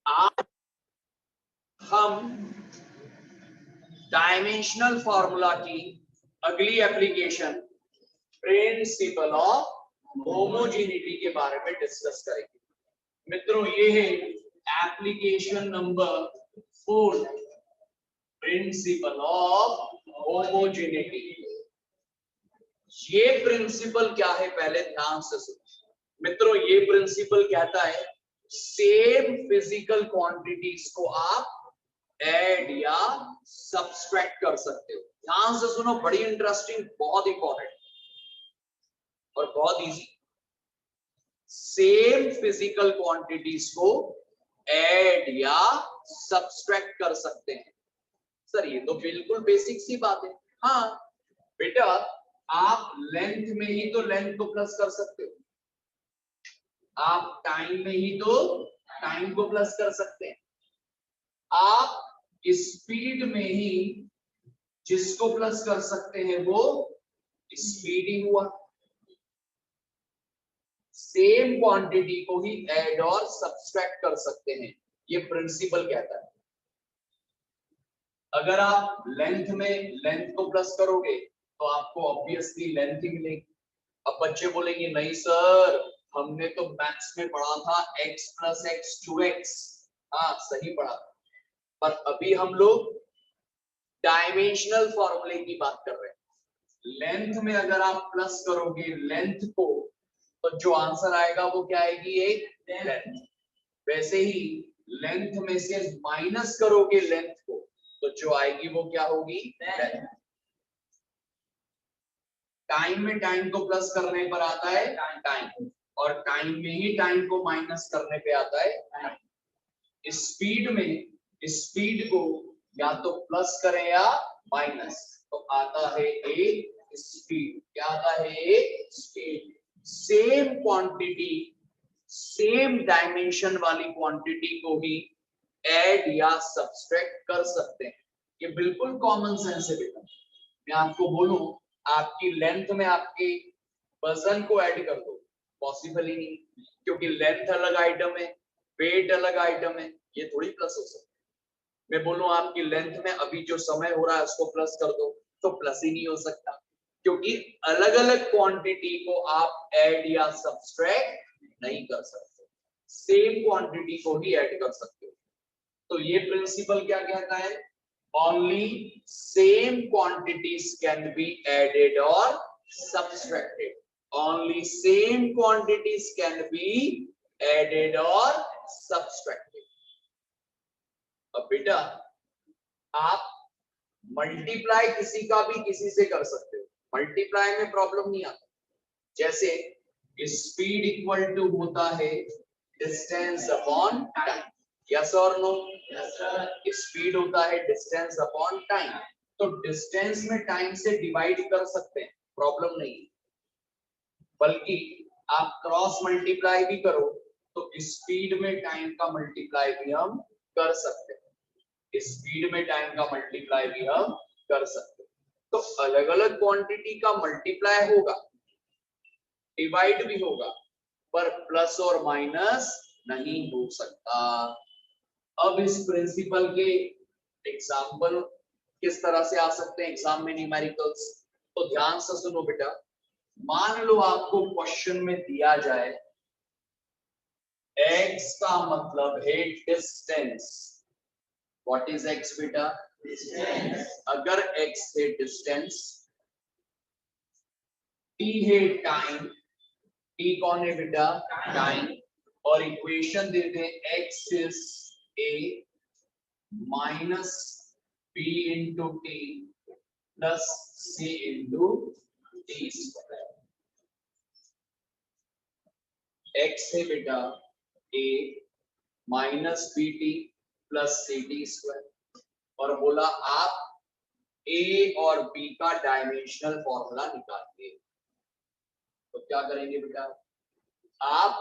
आज हम dimensional formula की अगली एप्लीकेशन प्रिंसिपल ऑफ होमोजेनिटी के बारे में डिस्कस करेंगे। मित्रों, ये है application number 4, principal of homogeneity. ये प्रिंसिपल क्या है, पहले ध्यान से सुनो। मित्रों, ये प्रिंसिपल कहता है सेम फिजिकल क्वांटिटीज को आप ऐड या सब्सट्रैक्ट कर सकते हो। ध्यान से सुनो, बड़ी इंटरेस्टिंग, बहुत इंपॉर्टेंट और बहुत इजी। सेम फिजिकल क्वांटिटीज को ऐड या सब्सट्रैक्ट कर सकते हैं। सर, ये तो बिल्कुल बेसिक सी बात है। हाँ बेटा, आप लेंथ में ही तो लेंथ को प्लस कर सकते हो, आप टाइम में ही तो टाइम को प्लस कर सकते हैं, आप स्पीड में ही जिसको प्लस कर सकते हैं वो स्पीड ही हुआ। सेम क्वांटिटी को ही ऐड और सब्सट्रैक्ट कर सकते हैं, ये प्रिंसिपल कहता है। अगर आप लेंथ में लेंथ को प्लस करोगे तो आपको ऑब्वियसली लेंथ ही मिलेगी। अब बच्चे बोलेंगे नहीं सर, हमने तो मैथ्स में पढ़ा था x प्लस x 2x। हाँ, सही पढ़ा, पर अभी हम लोग डायमेंशनल फॉर्मूले की बात कर रहे हैं। लेंथ में अगर आप प्लस करोगे लेंथ को तो जो आंसर आएगा वो क्या आएगी, एक लेंथ। वैसे ही लेंथ में से माइनस करोगे लेंथ को तो जो आएगी वो क्या होगी, लेंथ। टाइम में टाइम को प्लस करने पर आता है टाइम, और टाइम में ही टाइम को माइनस करने पे आता है टाइम। स्पीड में स्पीड को या तो प्लस करें या माइनस तो आता है एक स्पीड। क्या आता है, एक speed. Same quantity, same dimension वाली क्वांटिटी को ही ऐड या सब्सट्रैक्ट कर सकते हैं। ये बिल्कुल कॉमन सेंस है बेटा। मैं आपको बोलूं आपकी लेंथ में आपके वजन को ऐड कर दो, पॉसिबल ही नहीं, क्योंकि लेंथ अलग आइटम है, वेट अलग आइटम है, ये थोड़ी प्लस हो सकता है। मैं बोलूं आपकी लेंथ में अभी जो समय हो रहा है उसको प्लस कर दो तो प्लस ही नहीं हो सकता, क्योंकि अलग अलग क्वांटिटी को आप ऐड या सब्सट्रैक्ट नहीं कर सकते, सेम क्वांटिटी को ही ऐड कर सकते हो। तो ये प्रिंसिपल क्या कहता है, only same quantities can be added or subtracted. Only same quantities can be added or subtracted. अब बेटा, आप मल्टीप्लाई किसी का भी किसी से कर सकते हो, मल्टीप्लाई में प्रॉब्लम नहीं आता। जैसे स्पीड इक्वल टू होता है डिस्टेंस अपॉन टाइम, यस और नो? स्पीड होता है डिस्टेंस अपॉन टाइम, तो डिस्टेंस में टाइम से डिवाइड कर सकते हैं, प्रॉब्लम नहीं। बल्कि आप क्रॉस मल्टीप्लाई भी करो तो स्पीड में टाइम का मल्टीप्लाई भी हम कर सकते हैं, स्पीड में टाइम का मल्टीप्लाई भी हम कर सकते हैं। तो अलग अलग क्वांटिटी का मल्टीप्लाई होगा, डिवाइड भी होगा, पर प्लस और माइनस नहीं हो सकता। अब इस प्रिंसिपल के एग्जाम्पल किस तरह से आ सकते हैं एग्जाम में, न्यूमेरिकल्स, तो ध्यान से सुनो बेटा। मान लो आपको क्वेश्चन में दिया जाए x का मतलब है डिस्टेंस। व्हाट इज x बेटा? डिस्टेंस। अगर x है डिस्टेंस, t है टाइम, t कौन है बेटा? टाइम। और इक्वेशन देते हैं x is a minus b into t plus c into t square. x है बेटा a minus b t plus c t square, और बोला आप a और b का डायमेंशनल फॉर्मूला निकालिए। तो क्या करेंगे बेटा, आप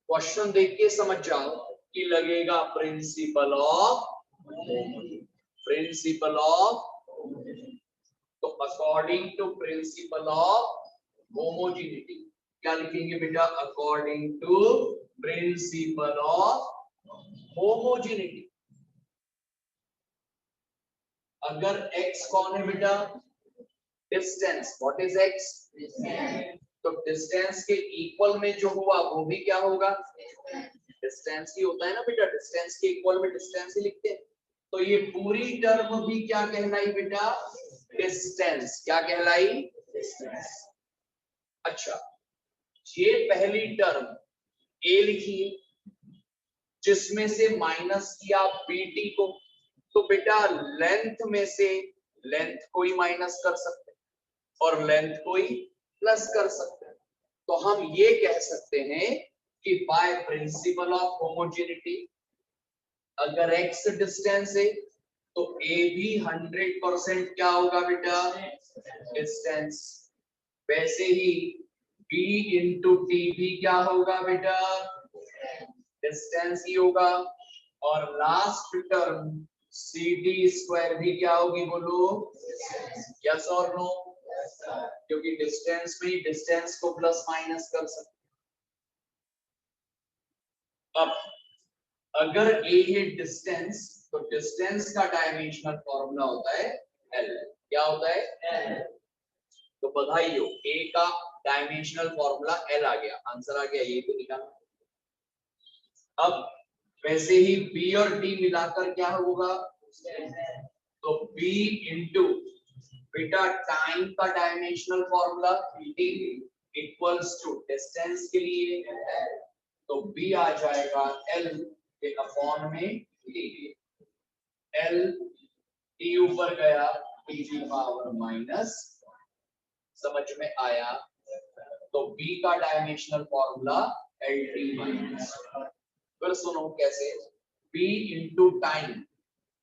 क्वेश्चन देख के समझ जाओ कि लगेगा प्रिंसिपल ऑफ तो according to principle of homogeneity क्या लिखेंगे बेटा? According to principle of homogeneity. अगर x कौन है बेटा? डिस्टेंस। What is x? तो डिस्टेंस के इक्वल में जो हुआ वो भी क्या होगा? डिस्टेंस ही होता है ना बेटा, डिस्टेंस के इक्वल में डिस्टेंस ही लिखते हैं। तो ये पूरी टर्म भी क्या कहलाई बेटा? डिस्टेंस। क्या कहलाई? डिस्टेंस। अच्छा, ये पहली टर्म a लिखी जिसमें से माइनस किया bt को, तो बेटा लेंथ में से लेंथ को ही माइनस कर सकते हैं और लेंथ को ही प्लस कर सकते हैं। तो हम ये कह सकते हैं कि बाय प्रिंसिपल ऑफ होमोजेनिटी अगर x डिस्टेंस है तो a भी 100% क्या होगा बेटा? डिस्टेंस। वैसे ही b इंटू टी भी क्या होगा बेटा? डिस्टेंस ही होगा। और last term c d square भी क्या होगी बोलो? यस और नो? क्योंकि डिस्टेंस में ही डिस्टेंस को प्लस माइनस कर सकते। अब अगर a है डिस्टेंस तो डिस्टेंस का डायमेंशनल फॉर्मूला होता है l। क्या होता है? l। तो बधाई हो, a का डायमेंशनल फॉर्मूला l आ गया, आंसर आ गया, ये तो निकालना। अब वैसे ही b और d मिलाकर क्या होगा? तो b इंटू बेटा टाइम का dimensional formula d equals to distance के लिए तो b आ जाएगा l के अपॉन में d। l d ऊपर गया d की पावर माइनस, समझ में आया? तो b का dimensional formula L T minus. फिर सुनो कैसे? b into time,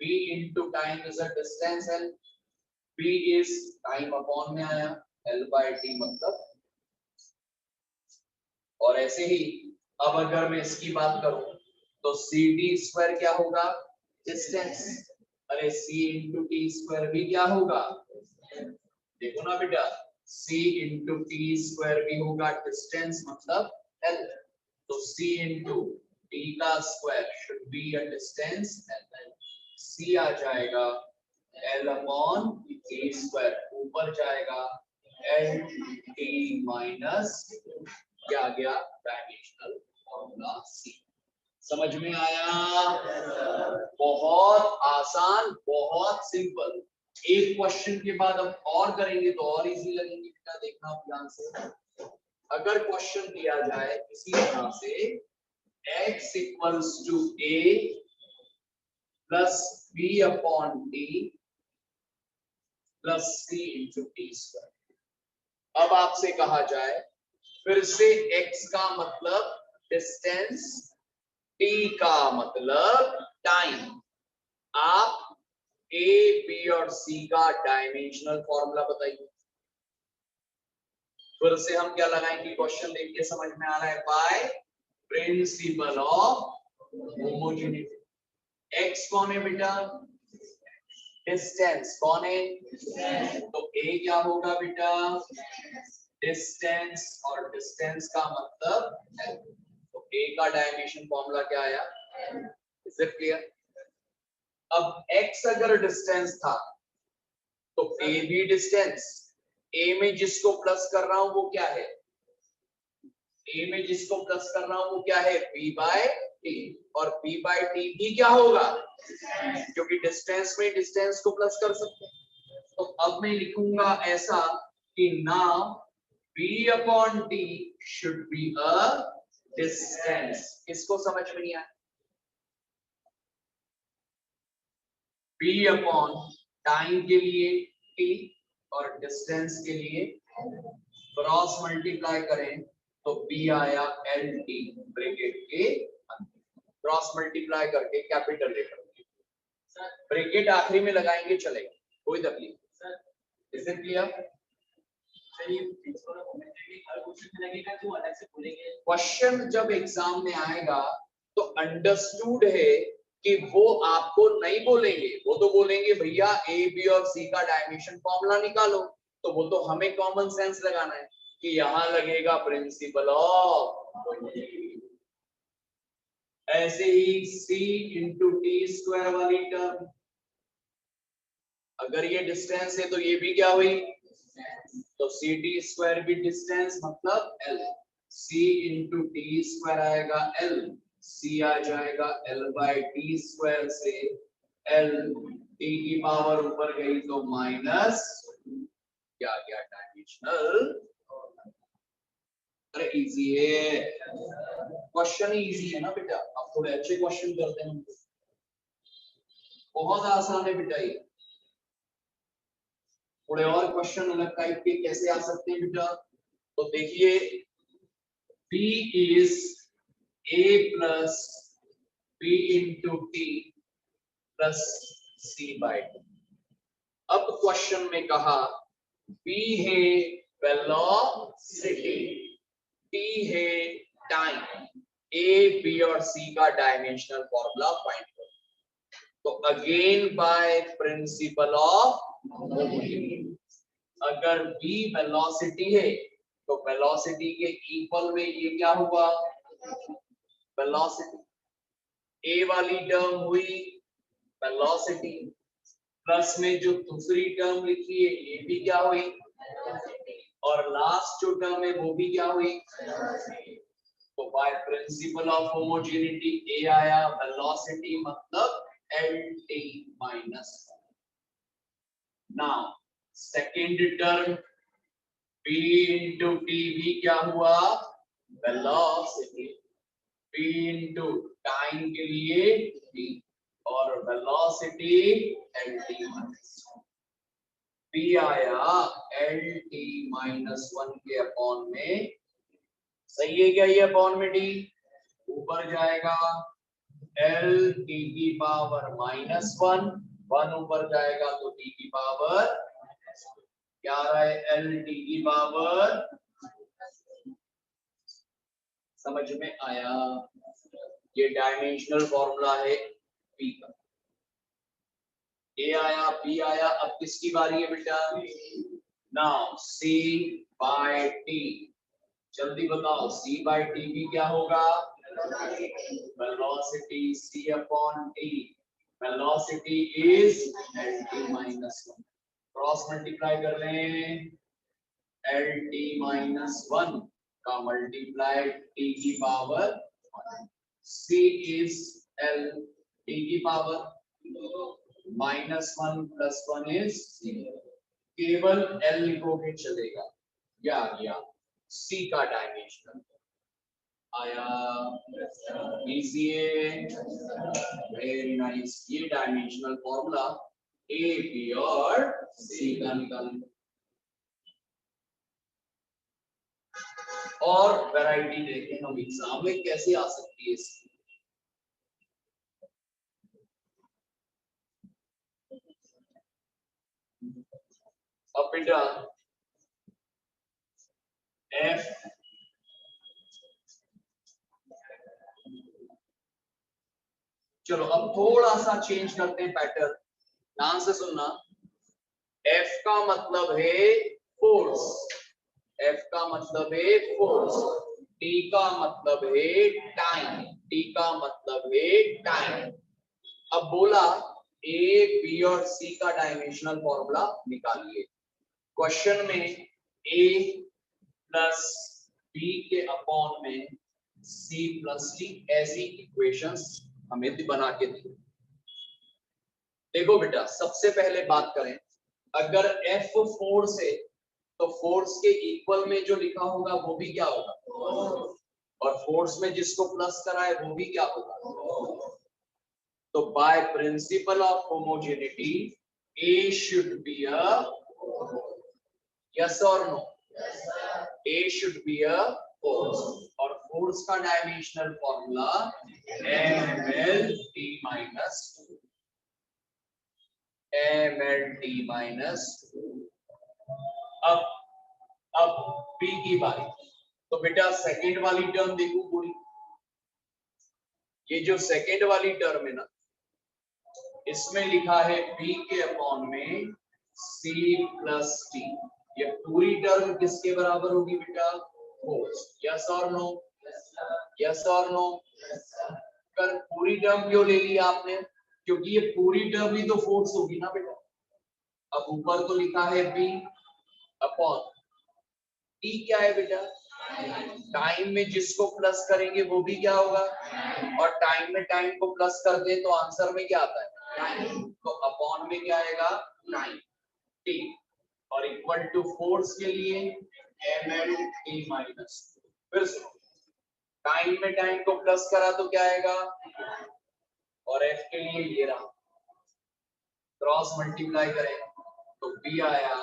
b into time is a distance l, b is time upon में आया l बाय टी मतलब। और ऐसे ही अब अगर मैं इसकी बात करूं तो सी डी स्क्वायर क्या होगा? डिस्टेंस। अरे c इंटू टी स्क्वायर भी क्या होगा? देखो ना बेटा, c इंटू टी स्क्वायर भी होगा डिस्टेंस मतलब l। तो c इंटू टी का square should be a distance l। c आ जाएगा l अपॉन टी स्क्वायर, ऊपर जाएगा l टी माइनस क्या आ गया? Dimensional formula c। समझ में आया? बहुत आसान, बहुत सिंपल। एक क्वेश्चन के बाद अब और करेंगे तो और इजी लगेंगे बेटा, देखना आप ध्यान से। अगर क्वेश्चन दिया जाए इसी तरह से x equals to a plus b upon d plus c into t square. अब आपसे कहा जाए फिर से x का मतलब डिस्टेंस, t का मतलब टाइम, आप a b और c का डायमेंशनल फॉर्मूला बताइए। फिर से हम क्या लगाएंगे? क्वेश्चन देख के समझ में आ रहा है? By principle of homogeneity. x कौन है बेटा? डिस्टेंस। कौन है? तो a क्या होगा बेटा? डिस्टेंस, और डिस्टेंस का मतलब l। तो a का डायमेंशन फॉर्मूला क्या आया? Is it clear? अब x अगर डिस्टेंस था तो a भी डिस्टेंस, a में जिसको प्लस कर रहा हूं वो क्या है? a में जिसको प्लस कर रहा हूं वो क्या है? b by t. और b बाय टी भी क्या होगा? क्योंकि डिस्टेंस में डिस्टेंस को प्लस कर सकते हैं। तो अब मैं लिखूंगा ऐसा कि now b upon t should be a distance. इसको समझ में नहीं आया? b अपॉन टाइम के लिए t और डिस्टेंस के लिए क्रॉस मल्टीप्लाई करें तो b आया एल टी ब्रैकेट के अंदर। क्रॉस मल्टीप्लाई करके कैपिटल लेटर ब्रैकेट आखिरी में लगाएंगे चलेगा, कोई तकलीफ। Is it clear? क्वेश्चन जब एग्जाम में आएगा तो अंडरस्टूड है कि वो आपको नहीं बोलेंगे, वो तो बोलेंगे भैया ए बी और सी का डायमेंशन फॉर्मूला निकालो। तो वो तो हमें कॉमन सेंस लगाना है कि यहां लगेगा प्रिंसिपल ऑफ। ऐसे ही C टी स्क्वायर वाली टर्म, अगर ये डिस्टेंस है तो ये भी क्या हुई, तो सी टी स्क्वायर भी डिस्टेंस मतलब एल, सी इंटू टी स्क्वायर आएगा एल, सी आ जाएगा एल बाई टी स्क्वायर से एल, टी की पावर ऊपर गई तो माइनस, क्या गया डायमेंशनल। अरे इजी है, क्वेश्चन ही इजी है ना बेटा, आप थोड़े अच्छे क्वेश्चन करते हैं, बहुत आसान है बेटा ये। थोड़े और क्वेश्चन अलग टाइप के कैसे आ सकते हैं बेटा, तो देखिए P is A plus B into T plus C by T। अब क्वेश्चन में कहा P है वेलोसिटी, T है टाइम, A, B और C का डायमेंशनल फॉर्मूला फाइंड करो। तो again by principle of homogeneity, अगर B वेलोसिटी है तो वेलोसिटी के इक्वल में ये क्या हुआ, वेलोसिटी, A वाली टर्म हुई वेलोसिटी, प्लस में जो दूसरी टर्म लिखी है ये भी क्या हुई, और लास्ट जो टर्म है वो भी क्या हुई। तो by principle of homogeneity A आया, वेलोसिटी मतलब LT minus. Now second term P into t भी क्या हुआ, वेलोसिटी, P इंटू टाइम के लिए T, और वेलोसिटी LT माइनस, P आया LT माइनस 1 के अपॉन में, सही है क्या, ये अपॉन में D ऊपर जाएगा, L T की पावर माइनस 1, 1 ऊपर जाएगा तो T की पावर क्या आ रहा है, L T की पावर, समझ में आया, ये डायमेंशनल फॉर्मूला है P का। A आया, B आया, अब किसकी बारी है बेटा, नाउ C बाय T, जल्दी बताओ C बाय T भी क्या होगा, velocity C upon T, velocity is LT minus 1, cross multiply कर रहे हैं, LT माइनस 1 का मल्टीप्लाई T की power, C is L, T की पावर माइनस 1 प्लस 1 इज 0, केवल L लिखोगे चलेगा, क्या आ गया, C का डायमेंशनल आया, इजी है, वेरी नाइस, ये डायमेंशनल फॉर्मूला A, B और C का निकालें। और वैरायटी देखें हम एग्जाम में कैसे आ सकती है इसकी, अब बेटा F चलो अब थोड़ा सा चेंज करते हैं पैटर्न, ध्यान से सुनना, F का मतलब है फोर्स, F का मतलब है फोर्स, T का मतलब है टाइम, T का मतलब है टाइम। अब बोला A, B और C का डायमेंशनल फॉर्मूला निकालिए, क्वेश्चन में A प्लस B के अपॉन में C प्लस T, ऐसी इक्वेशंस हमें बना के दी। देखो बेटा सबसे पहले बात करें, अगर F फोर्स है तो फोर्स के इक्वल में जो लिखा होगा वो भी क्या होगा, और फोर्स में जिसको प्लस करा है वो भी क्या होगा। तो by principle of homogeneity A should be a, yes और no, A should be a force, और फोर्स का dimensional formula MLT minus, MLT minus. अब P की बारी, तो बेटा सेकेंड वाली टर्म देखो पूरी, ये जो सेकेंड वाली टर्म है ना, इसमें लिखा है P के अपॉन में C प्लस T, ये पूरी टर्म किसके बराबर होगी बेटा, फोर्स, यस और नो, यस और नो, कर पूरी टर्म क्यों ले ली आपने, क्योंकि ये पूरी टर्म ही तो फोर्स होगी ना बेटा। अब ऊपर तो लिखा है बी अपॉन टी, क्या है बेटा, टाइम में जिसको प्लस करेंगे वो भी क्या होगा, और टाइम में टाइम को प्लस कर दे तो आंसर में क्या आता है टाइम, तो अपॉन में क्या आएगा टाइम टी, और इक्वल टू फोर्स के लिए ml t माइनस। फिर सुनो, टाइम में टाइम को प्लस करा तो क्या आएगा, और f के लिए ये रहा, क्रॉस मल्टीप्लाई करें तो b आया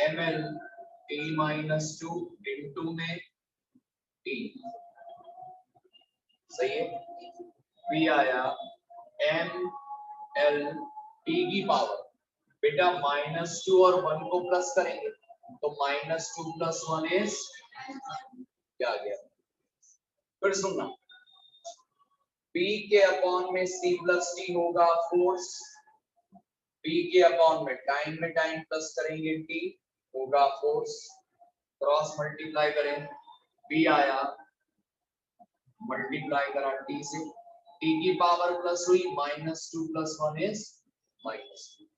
ml t माइनस 2 इंटू में t, सही है, b आया m l t की पावर, बेटा -2 और 1 को प्लस करेंगे तो -2 + 1 इज क्या आ गया। फिर सुनना, p के अपॉन में c + t होगा फोर्स, p के अपॉन में टाइम प्लस करेंगे t होगा फोर्स, क्रॉस मल्टीप्लाई करें b आया, मल्टीप्लाई करा t से, t की पावर प्लस हुई, -2 + 1 इज -2।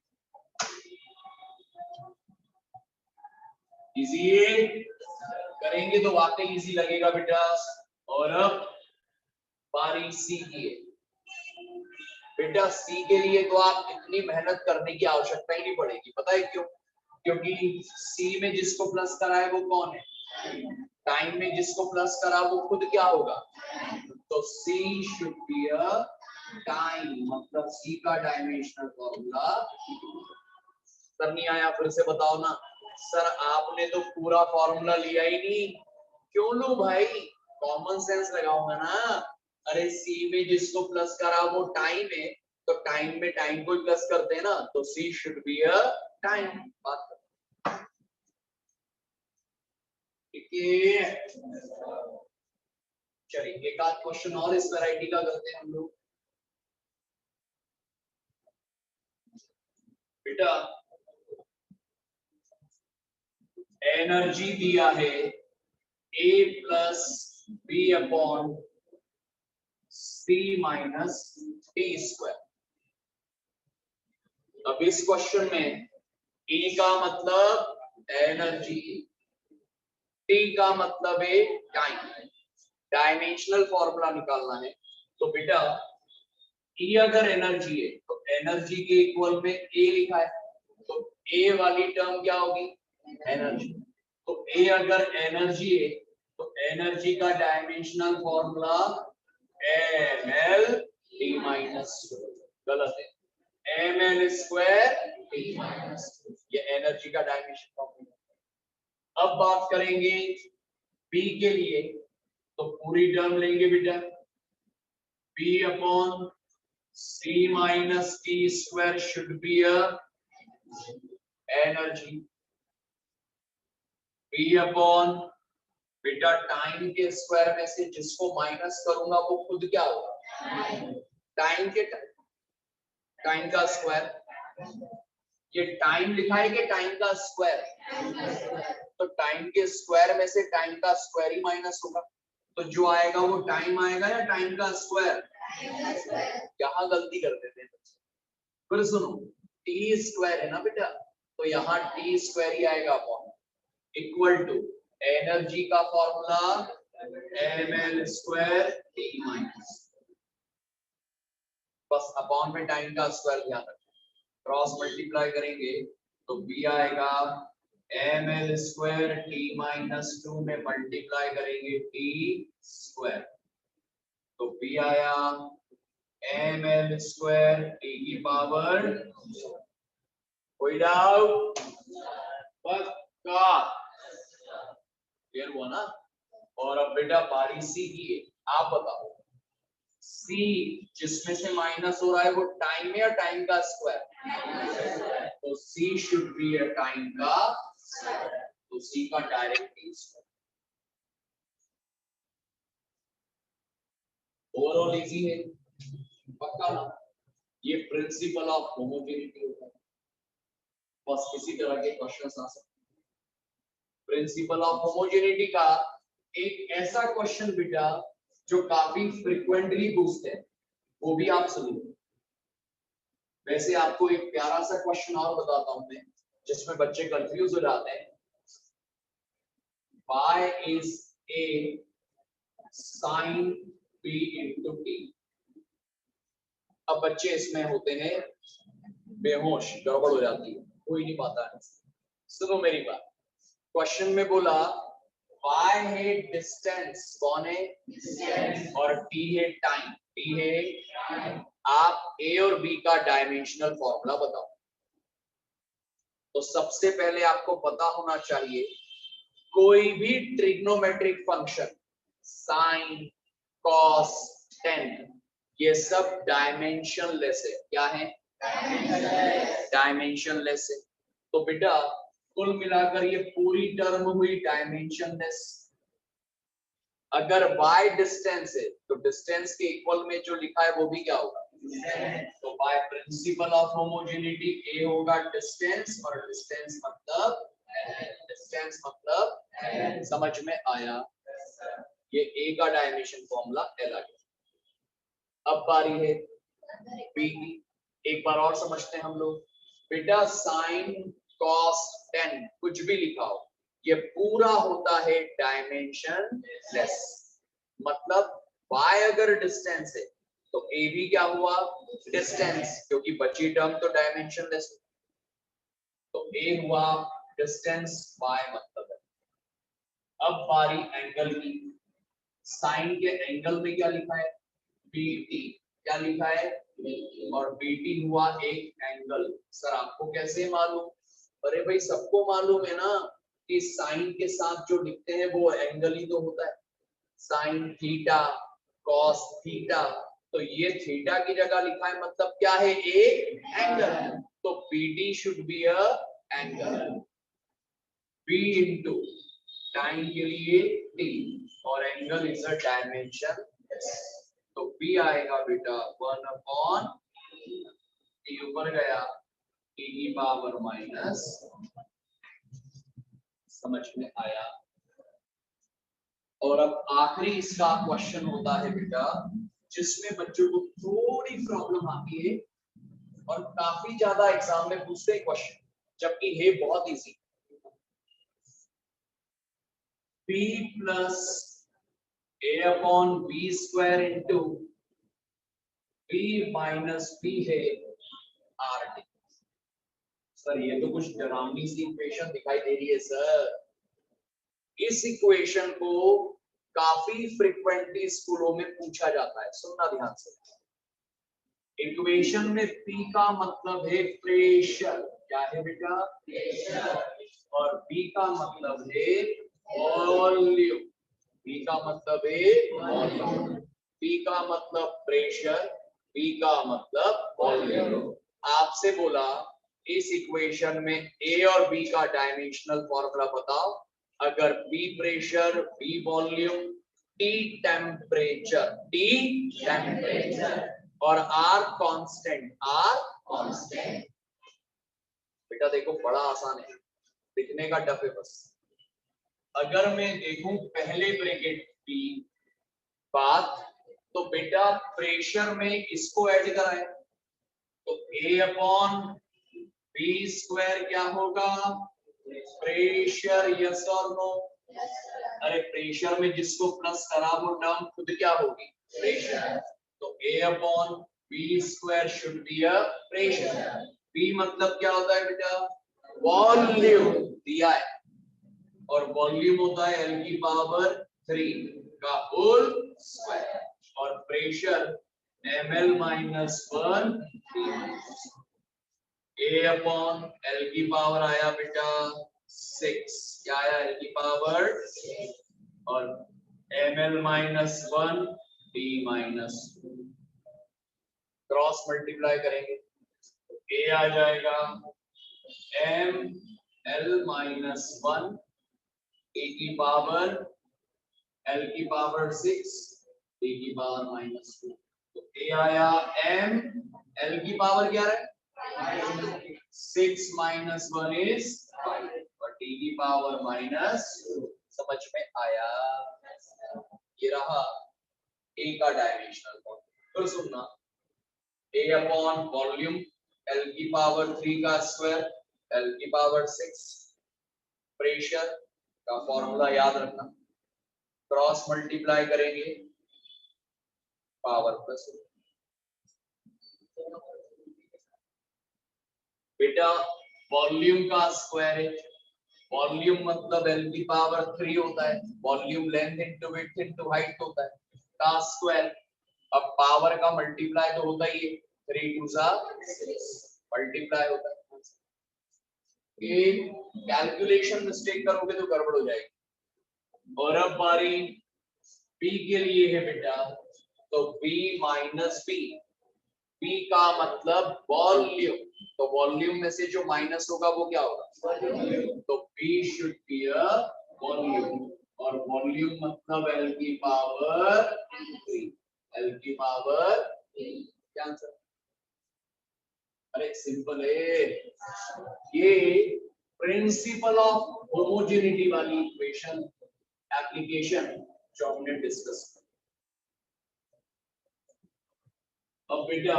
इजी करेंगे तो वाकई इजी लगेगा बेटा। और अब बारी सी की है बेटा, सी के लिए तो आप इतनी मेहनत करने की आवश्यकता ही नहीं पड़ेगी, पता है क्यों, क्योंकि सी में जिसको प्लस करा है वो कौन है, टाइम में जिसको प्लस करा वो खुद क्या होगा, तो सी शुड बी अ टाइम, मतलब सी का डायमेंशनल फॉर्मूला। सर नहीं आया, फिर से बताओ ना। सर आपने तो पूरा फॉर्मूला लिया ही नहीं। क्यों लो भाई, कॉमन सेंस लगाऊंगा ना। अरे सी में जिसको प्लस करा वो टाइम है, तो टाइम में टाइम को प्लस करते हैं ना, तो सी शुड बी अ टाइम। बात ठीक है, चलिए एक आध क्वेश्चन और इस वैरायटी का करते हैं हम लोग। बेटा एनर्जी दिया है a + b upon c minus T square. अब इस क्वेश्चन में E का मतलब एनर्जी, T का मतलब है टाइम, डायमेंशनल फॉर्मूला निकालना है। तो बेटा E अगर एनर्जी है तो एनर्जी के इक्वल में A लिखा है, तो A वाली टर्म क्या होगी एनर्जी, तो A अगर एनर्जी है तो एनर्जी का डायमेंशनल फॉर्मूला ml t -2, गलत है, ml² t -2, ये एनर्जी का डायमेंशन फॉर्मूला। अब बात करेंगे B के लिए, तो पूरी टर्म लेंगे बेटा, B upon C minus T square should be a energy, B upon बेटा टाइम के स्क्वायर में से जिसको माइनस करूंगा वो खुद क्या होगा, टाइम के टाइम का स्क्वायर, ये टाइम लिखा है कि टाइम का स्क्वायर, तो टाइम के स्क्वायर में से टाइम का स्क्वायर ही माइनस होगा, तो जो आएगा वो टाइम आएगा या टाइम का स्क्वायर, यहाँ गलती कर देते हैं। फिर सुनो, टी स्क्वायर है ना बेटा, तो यहाँ टी स्क्वायर ही आएगा अपॉन, इक्वल टू एनर्जी का फॉर्मूला ml² t माइनस, बस अपॉन में टाइम का स्क्वायर ध्यान रखें, क्रॉस मल्टीप्लाई करेंगे तो b आएगा ml² t -2 में मल्टीप्लाई करेंगे t स्क्वायर, तो b आया ml² t की पावर, कोई डाउट, पक्का क्लियर हुआ ना। और अब बेटा बारी सी की है, आप बताओ सी जिसमें से माइनस हो रहा है वो टाइम है या टाइम का स्क्वायर, तो सी शुड बी अ टाइम का स्क्वायर, तो सी का direct T square. Overall easy है, पक्का ना, ये प्रिंसिपल ऑफ होमोजेनिटी होता है, बस किसी तरह के क्वेश्चन आ सकते हैं। प्रिंसिपल ऑफ होमोजेनिटी का एक ऐसा क्वेश्चन बेटा जो काफी फ्रिक्वेंटली पूछते हैं, वो भी आप सुनिए। वैसे आपको एक प्यारा सा क्वेश्चन और बताता हूं मैं, जिसमें बच्चे कंफ्यूज हो जाते हैं। y is a sin b into t। अब बच्चे इसमें होते हैं बेहोश, गड़बड़ हो जाती है, कोई नहीं पाता है। सुनो मेरी बात, क्वेश्चन में बोला y है डिस्टेंस, कौन है डिस्टेंस, और t है टाइम, t है टाइम। आप a और b का डायमेंशनल फॉर्मूला बताओ। तो सबसे पहले आपको पता होना चाहिए कोई भी trigonometric function sine, cos, ten, ये सब डायमेंशनलेस है। क्या है डायमेंशनलेस है। तो बेटा कुल मिलाकर ये पूरी टर्म हुई डायमेंशनलेस। अगर y डिस्टेंस है तो डिस्टेंस के इक्वल में जो लिखा है वो भी क्या होगा, तो by principle of homogeneity a होगा डिस्टेंस, और डिस्टेंस मतलब समझ में आया। ये a का डायमेंशन फॉर्मूला L आ गया। अब बारी है b की। एक बार और समझते हैं हम लोग। बेटा साइन, कॉस, टेन कुछ भी लिखा हो, ये पूरा होता है डायमेंशनलेस। मतलब y अगर डिस्टेंस है तो a भी क्या हुआ डिस्टेंस, क्योंकि बची टर्म तो डायमेंशनलेस। तो a हुआ डिस्टेंस, y मतलब है। अब बारी एंगल की। साइन के एंगल में क्या लिखा है BT, क्या लिखा है और BT हुआ एक एंगल। सर आपको कैसे मालूम? अरे भाई सबको मालूम है ना कि साइन के साथ जो लिखते हैं वो एंगल ही तो होता है। साइन थीटा, कॉस थीटा, तो ये थीटा की जगह लिखा है, मतलब क्या है एक एंगल। तो BT should be a angle. B into time के लिए T, और एंगल इज अ डायमेंशन। तो B आएगा बेटा 1/, T ऊपर गया T की पावर माइनस। समझ में आया? और अब आखिरी इसका क्वेश्चन होता है बेटा, जिसमें बच्चों को थोड़ी प्रॉब्लम आती है और काफी ज्यादा एग्जाम में पूछते हैं क्वेश्चन, जबकि है बहुत easy. p plus a/b² into b minus p है r। सर ये तो कुछ डरावनी सी इक्वेशन दिखाई दे रही है सर। इस इक्वेशन को काफी फ्रीक्वेंटली स्कूलों में पूछा जाता है, सुनना ध्यान से। इक्वेशन में P का मतलब है प्रेशर, क्या है बेटा प्रेशर, और B का मतलब है वॉल्यूम। B का मतलब है वॉल्यूम, P का मतलब प्रेशर, B का मतलब वॉल्यूम। आपसे बोला इस इक्वेशन में A और B का डायमेंशनल फॉर्मूला बताओ। अगर B pressure, B volume, T temperature, और R कांस्टेंट, बेटा देखो बड़ा आसान है, लिखने का टफ है बस। अगर मैं देखूं पहले ब्रैकेट B बात, तो बेटा प्रेशर में इसको ऐड कराए तो A/B² क्या होगा प्रेशर, यस और नो। अरे प्रेशर में जिसको प्लस करा वो टर्म खुद क्या होगी प्रेशर। तो A/B² should be a pressure. B मतलब क्या होता है बेटा वॉल्यूम दिया है, और वॉल्यूम होता है L की पावर 3 का होल स्क्वायर, और प्रेशर ml-1 A/L की पावर आया बेटा 6, क्या आया L की पावर 6, और ml-1 D-2 क्रॉस मल्टीप्लाई करेंगे तो A आ जाएगा ml-1 A की पावर L की पावर 6 D की पावर -2। तो A आया m, L की पावर क्या है 6 - 1 is 5, और D की पावर -2। समझ में आया? ये रहा A का डायमेंशनल फॉर्म। फिर सुनना A/वॉल्यूम L की पावर 3 का स्क्वायर, L की पावर 6। प्रेशर का फॉर्मूला याद रखना, क्रॉस मल्टीप्लाई करेंगे पावर प्लस। बेटा वॉल्यूम का स्क्वायर है, वॉल्यूम मतलब L की पावर 3 होता है, volume length into width into height होता है, का स्क्वायर। अब पावर का मल्टीप्लाई तो होता ही है, 3 2 6 मल्टीप्लाई होता है। ये कैलकुलेशन मिस्टेक करोगे तो गड़बड़ हो जाएगी। और अब बारी P के लिए है बेटा, तो B माइनस P, P का मतलब वॉल्यूम, तो वॉल्यूम में से जो माइनस होगा वो क्या होगा, तो P should be a volume, और वॉल्यूम मतलब L की पावर 3, L की पावर 3। क्या आंसर? अरे सिंपल है ये, प्रिंसिपल ऑफ होमोजेनिटी वाली इक्वेशन एप्लीकेशन जो हमने डिस्कस किया। अब बेटा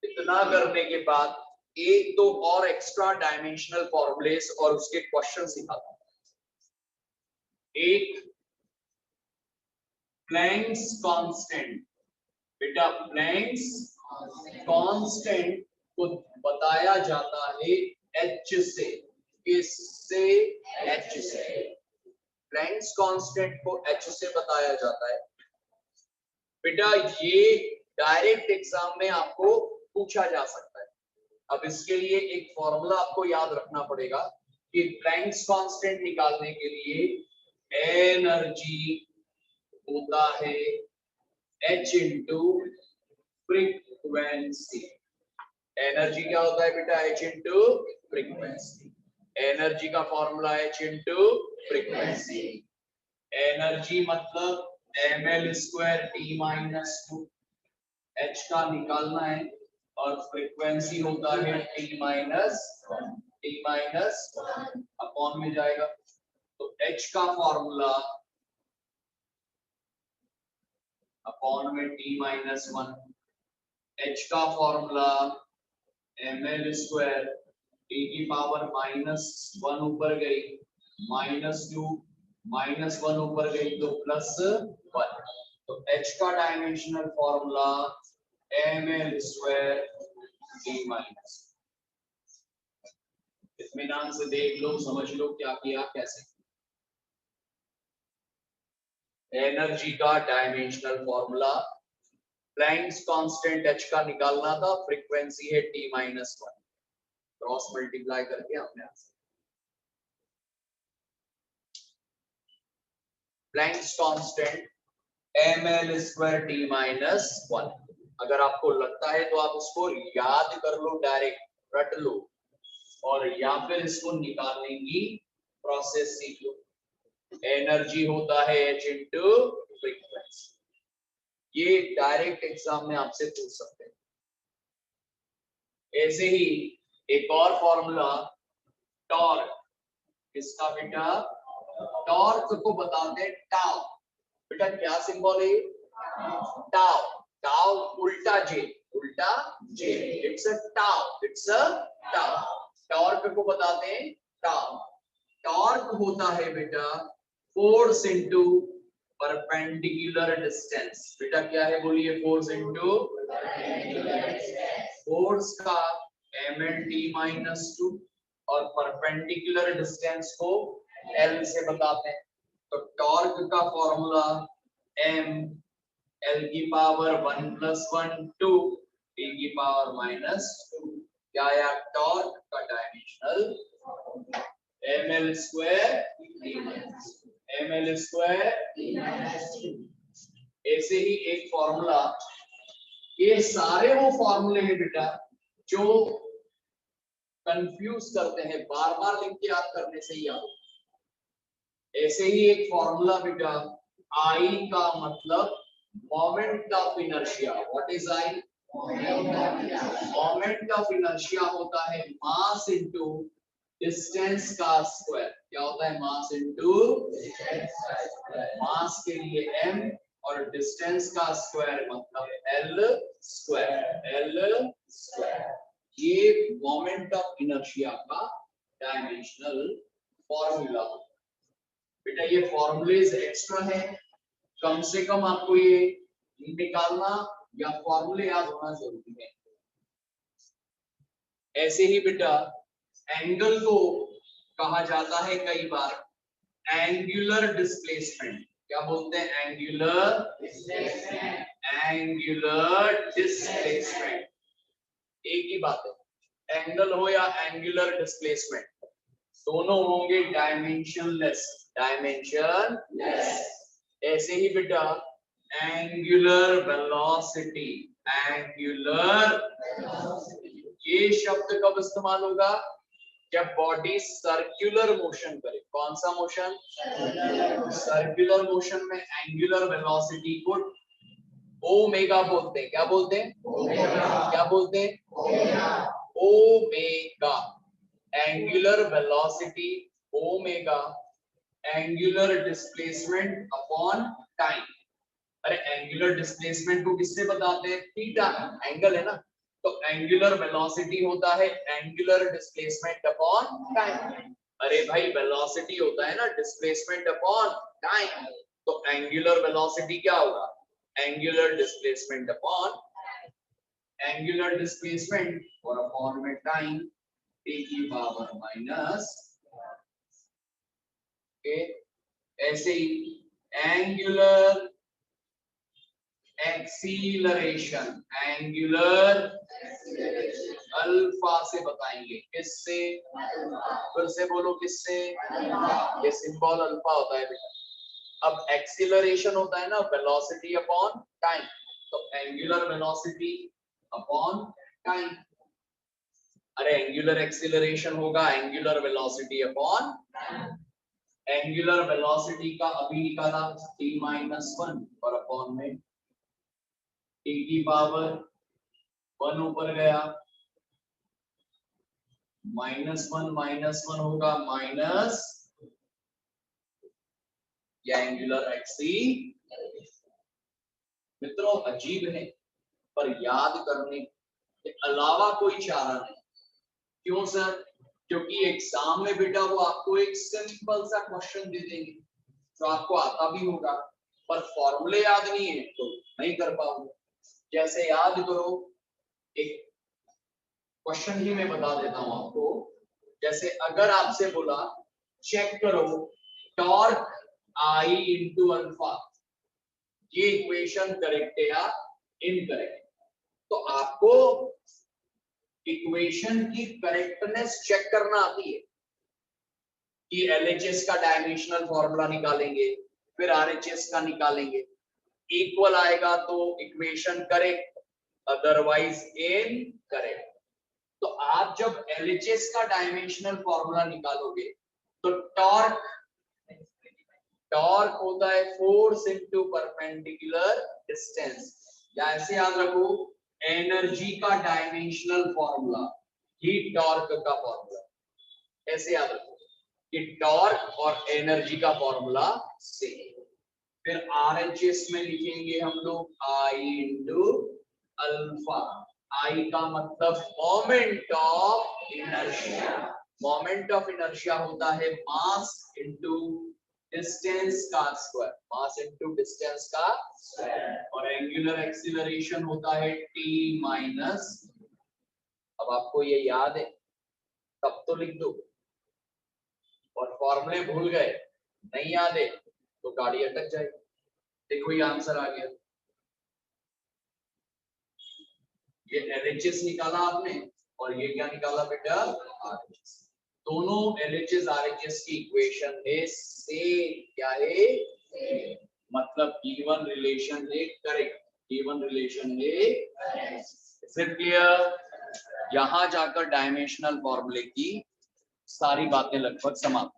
इतना करने के बाद एक दो और एक्स्ट्रा डायमेंशनल फॉर्मूलेस और उसके क्वेश्चन सिखाता हूं। एक प्लैंक्स कांस्टेंट, बेटा प्लैंक्स कांस्टेंट को बताया जाता है H से, किससे, H से। प्लैंक्स कांस्टेंट को H से बताया जाता है। बेटा ये डायरेक्ट एग्जाम में आपको पूछा जा सकता है। अब इसके लिए एक फॉर्मूला आपको याद रखना पड़ेगा कि प्लैंक्स कांस्टेंट निकालने के लिए एनर्जी होता है H इंटू फ्रीक्वेंसी। एनर्जी क्या होता है बेटा, H इंटू फ्रीक्वेंसी। एनर्जी का formula H into frequency. Energy मतलब ml square T minus 2, H का निकालना है, और फ्रीक्वेंसी होता है T माइनस अपॉन में जाएगा, तो H का फॉर्मूला अपॉन में T माइनस 1, H का फॉर्मूला ml स्क्वायर T की पावर -1 ऊपर गई, -2 -1 ऊपर गई तो +1, तो H का dimensional formula ml square T minus. इत्मीनान से देख लो, समझ लो क्या किया कैसे। एनर्जी का dimensional formula, Planck's constant H का निकालना था, फ्रीक्वेंसी है T माइनस 1, क्रॉस मल्टीप्लाई करके हमने answer. Planck's constant ml square T minus 1। अगर आपको लगता है तो आप इसको याद कर लो, डायरेक्ट रट लो, और या फिर इसको निकालने की प्रोसेस सीख लो। एनर्जी होता है H इंटू फ्रीक्वेंसी, ये डायरेक्ट एग्जाम में आपसे पूछ सकते हैं। ऐसे ही एक और फॉर्मूला टॉर्क, किसका बेटा, टॉर्क को बताते हैं टाउ। बेटा क्या सिंबल है, टाउ, टाउ उल्टा जे, इट्स अ टाउ। टॉर्क को बताते हैं टाउ। टॉर्क होता है बेटा फोर्स इनटू परपेंडिकुलर डिस्टेंस। बेटा क्या है बोलिए, फोर्स इनटू फोर्स का ml -2 और परपेंडिकुलर डिस्टेंस को L से बताते हैं। तो टॉर्क का फॉर्मूला m L की पावर 1 + 1 2 T की पावर -2। क्या यार, टॉर्क का dimensional ml square ml square. ऐसे ही एक फॉर्मूला, ये सारे वो फॉर्मूले हैं बेटा जो कंफ्यूज करते हैं, बार बार लिख के याद करने से ही याद। ऐसे ही एक फॉर्मूला बेटा, I का मतलब moment of inertia. What is I? Moment of inertia होता है मास इनटू डिस्टेंस का स्क्वायर। क्या होता है, मास इनटू मास के लिए m और डिस्टेंस का स्क्वायर मतलब L स्क्वायर। ये मोमेंट ऑफ इनर्शिया का डायमेंशनल फॉर्मूला। बेटा ये फॉर्मूलेज एक्स्ट्रा है, कम से कम आपको ये निकालना या फॉर्मूले याद होना जरूरी है। ऐसे ही बेटा एंगल को कहा जाता है कई बार एंगुलर डिस्प्लेसमेंट। क्या बोलते हैं? Angular displacement. एंगुलर डिस्प्लेसमेंट एक ही बात है, एंगल हो या एंगुलर डिस्प्लेसमेंट दोनों होंगे डायमेंशनलेस। डायमेंशनलेस। ऐसे ही बेटा एंगुलर वेलोसिटी। एंगुलर ये शब्द कब इस्तेमाल होगा? जब बॉडी सर्कुलर मोशन करे। कौन सा मोशन? सर्कुलर मोशन में एंगुलर वेलोसिटी को ओमेगा बोलते हैं। क्या बोलते हैं? क्या बोलते हैं? Omega. Angular velocity omega, angular displacement upon time. अरे एंगुलर डिस्प्लेसमेंट को किससे बताते हैं? थीटा, एंगल है ना। तो एंगुलर वेलोसिटी होता है एंगुलर डिस्प्लेसमेंट अपॉन टाइम। अरे भाई वेलोसिटी होता है ना डिस्प्लेसमेंट अपॉन टाइम, तो एंगुलर वेलोसिटी क्या होगा? Angular displacement upon angular displacement और अपॉन में टाइम टी की पावर माइनस। ऐसे ही एंगुलर एक्सीलरेशन। एंगुलर अल्फा से बताएंगे। किससे? फिर से बोलो किससे? ये सिंबल अल्फा होता है बेटा। अब एक्सीलरेशन होता है ना वेलोसिटी अपॉन टाइम, तो एंगुलर वेलोसिटी अपॉन टाइम। अरे एंगुलर एक्सीलरेशन होगा angular velocity upon angular velocity का अभी निकाला t-1 और अपॉन में t की पावर 1 ऊपर गया -1 होगा माइनस या एंगुलर एक्सीलरेशन। मित्रों अजीब है पर याद करने के अलावा कोई चारा नहीं। क्यों सर? क्योंकि एग्जाम में बेटा वो आपको एक सिंपल सा क्वेश्चन दे देंगे जो आपको आता भी होगा, पर फॉर्मूले याद नहीं है तो नहीं कर पाओगे। जैसे याद करो, एक क्वेश्चन ही मैं बता देता हूं आपको। जैसे अगर आपसे बोला चेक करो टॉर्क आई इंटू अल्फा, ये इक्वेशन करेक्ट है या इनकरेक्ट? तो आपको इक्वेशन की करेक्टनेस चेक करना आती है कि एलएचएस का डायमेंशनल फॉर्मूला निकालेंगे, फिर आरएचएस का निकालेंगे, इक्वल आएगा तो इक्वेशन करेक्ट, अदरवाइज इनकरेक्ट। तो आप जब एलएचएस का डायमेंशनल फॉर्मूला निकालोगे तो टॉर्क होता है फोर्स इनटू परपेंडिकुलर डिस्टेंस, या ऐसे याद रखो एनर्जी का डायमेंशनल फॉर्मूला ही टॉर्क का फॉर्मूला। ऐसे याद रखो कि टॉर्क और एनर्जी का फॉर्मूला सेम। फिर आरएचएस में लिखेंगे हम लोग आई इंटू अल्फा। आई का मतलब moment of inertia. Moment of inertia होता है मास इनटू डिस्टेंस का स्क्वायर। मास इनटू डिस्टेंस का स्क्वायर। और एंगुलर एक्सीलरेशन होता है t-। अब आपको ये याद है तब तो लिख दो, और फॉर्मूले भूल गए नहीं याद है तो गाड़ी अटक जाएगी। देखो ये आंसर आ गया। ये एलएचएस निकाला आपने और ये क्या निकाला बेटा? आरएचएस। दोनों एलएचएस आरएचएस की इक्वेशन है सेम। क्या है? सेम। मतलब गिवन रिलेशन है करेक्ट। गिवन रिलेशन है करेक्ट। Is it clear? यहां जाकर डायमेंशनल फॉर्मूले की सारी बातें लगभग समाप्त।